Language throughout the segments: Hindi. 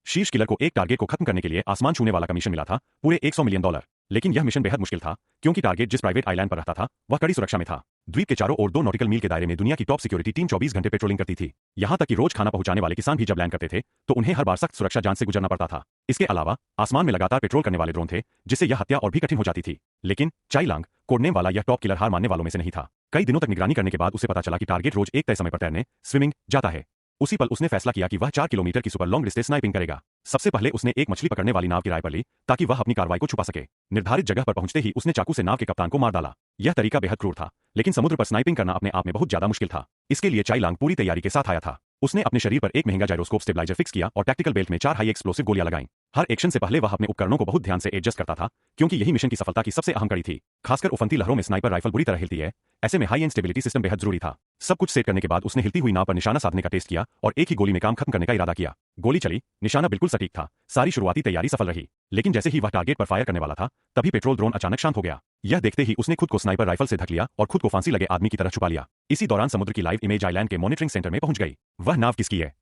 शीर्ष किलर को एक टारगेट को खत्म करने के लिए आसमान छूने वाला कमीशन मिला था, पूरे $100 मिलियन। लेकिन यह मिशन बेहद मुश्किल था, क्योंकि टारगेट जिस प्राइवेट आइलैंड पर रहता था वह कड़ी सुरक्षा में था। द्वीप के चारों ओर 2 नॉटिकल मील के दायरे में दुनिया की टॉप सिक्योरिटी टीम 24 घंटे पेट्रोलिंग करती थी। यहां तक कि रोज खाना पहुंचाने वाले किसान भी जब लैंड करते थे तो उन्हें हर बार सख्त सुरक्षा जांच से गुजरना पड़ता था। इसके अलावा आसमान में लगातार पेट्रोल करने वाले ड्रोन थे, जिससे यह हत्या और भी कठिन हो जाती थी। लेकिन चाई लांग, कोडनेम वाला यह टॉप किलर, हार मानने वालों में से नहीं था। कई दिनों तक निगरानी करने के बाद उसे पता चला कि टारगेट रोज एक तय समय पर तैरने स्विमिंग जाता है। उसी पल उसने फैसला किया कि वह 4 किलोमीटर की सुपर लॉन्ग डिस्टेंस स्नाइपिंग करेगा। सबसे पहले उसने एक मछली पकड़ने वाली नाव किराए पर ली, ताकि वह अपनी कार्रवाई को छुपा सके। निर्धारित जगह पर पहुंचते ही उसने चाकू से नाव के कप्तान को मार डाला। यह तरीका बेहद क्रूर था, लेकिन समुद्र पर स्नाइपिंग करना अपने आप में बहुत ज्यादा मुश्किल था। इसके लिए चाई लांग पूरी तैयारी के साथ आया था। उसने अपने शरीर पर एक महंगा जायरोस्कोप स्टेबलाइजर फिक्स किया और टैक्टिकल बेल्ट में 4 हाई एक्सप्लोसिव गोलियां लगाईं। हर एक्शन से पहले वह अपने उपकरणों को बहुत ध्यान से एडजस्ट करता था, क्योंकि यही मिशन की सफलता की सबसे अहम कड़ी थी। खासकर उफनती लहरों में स्नाइपर राइफल बुरी तरह हिलती है, ऐसे में हाई एंड स्टेबिलिटी सिस्टम बेहद जरूरी था। सब कुछ सेट करने के बाद उसने हिलती हुई नाव पर निशाना साधने का टेस्ट किया और एक ही गोली में काम खत्म करने का इरादा किया। गोली चली, निशाना बिल्कुल सटीक था, सारी शुरुआती तैयारी सफल रही। लेकिन जैसे ही वह टारगेट पर फायर करने वाला था, तभी पेट्रोल ड्रोन अचानक शांत हो गया। यह देखते ही उसने खुद को स्नाइपर राइफल से ढक लिया और खुद को फांसी लगे आदमी की तरह छुपा लिया। इसी दौरान समुद्र की लाइव इमेज आइलैंड के मॉनिटरिंग सेंटर में पहुंच गई। वह नाव किसकी है?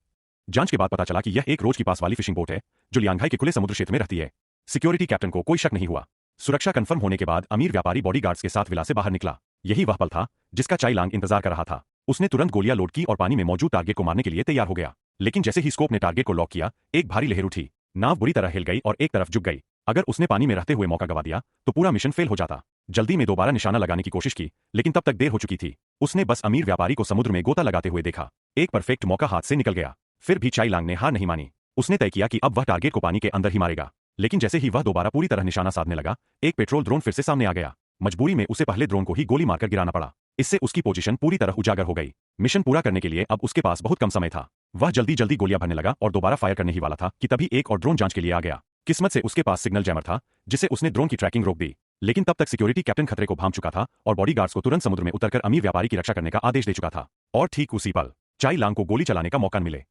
जांच के बाद पता चला कि यह एक रोज की पास वाली फिशिंग बोट है, जो लियांगहाई के खुले समुद्र क्षेत्र में रहती है। सिक्योरिटी कैप्टन को कोई शक नहीं हुआ। सुरक्षा कंफर्म होने के बाद अमीर व्यापारी बॉडीगार्ड्स के साथ विला से बाहर निकला। यही वह पल था जिसका चाई लांग इंतजार कर रहा था। उसने तुरंत गोलियां लोड की और पानी में मौजूद टारगेट को मारने के लिए तैयार हो गया। लेकिन जैसे ही स्कोप ने टारगेट को लॉक किया, एक भारी लहर उठी। नाव बुरी तरह हिल गई और एक तरफ झुक गई। अगर उसने पानी में रहते हुए मौका गवा दिया तो पूरा मिशन फेल हो जाता। जल्दी में दोबारा निशाना लगाने की कोशिश की, लेकिन तब तक देर हो चुकी थी। उसने बस अमीर व्यापारी को समुद्र में गोता लगाते हुए देखा। एक परफेक्ट मौका हाथ से निकल गया। फिर भी चाई लांग ने हार नहीं मानी। उसने तय किया कि अब वह टारगेट को पानी के अंदर ही मारेगा। लेकिन जैसे ही वह दोबारा पूरी तरह निशाना साधने लगा, एक पेट्रोल ड्रोन फिर से सामने आ गया। मजबूरी में उसे पहले ड्रोन को ही गोली मारकर गिराना पड़ा। इससे उसकी पोजीशन पूरी तरह उजागर हो गई। मिशन पूरा करने के लिए अब उसके पास बहुत कम समय था। वह जल्दी जल्दी गोलियां भरने लगा और दोबारा फायर करने ही वाला था कि तभी एक और ड्रोन जांच के लिए आ गया। किस्मत से उसके पास सिग्नल जैमर था, जिससे उसने ड्रोन की ट्रैकिंग रोक दी। लेकिन तब तक सिक्योरिटी कैप्टन खतरे को भांप चुका था और बॉडीगार्ड्स को तुरंत समुद्र में उतरकर अमीर व्यापारी की रक्षा करने का आदेश दे चुका था। और ठीक उसी पल चाई लांग को गोली चलाने का मौका मिले।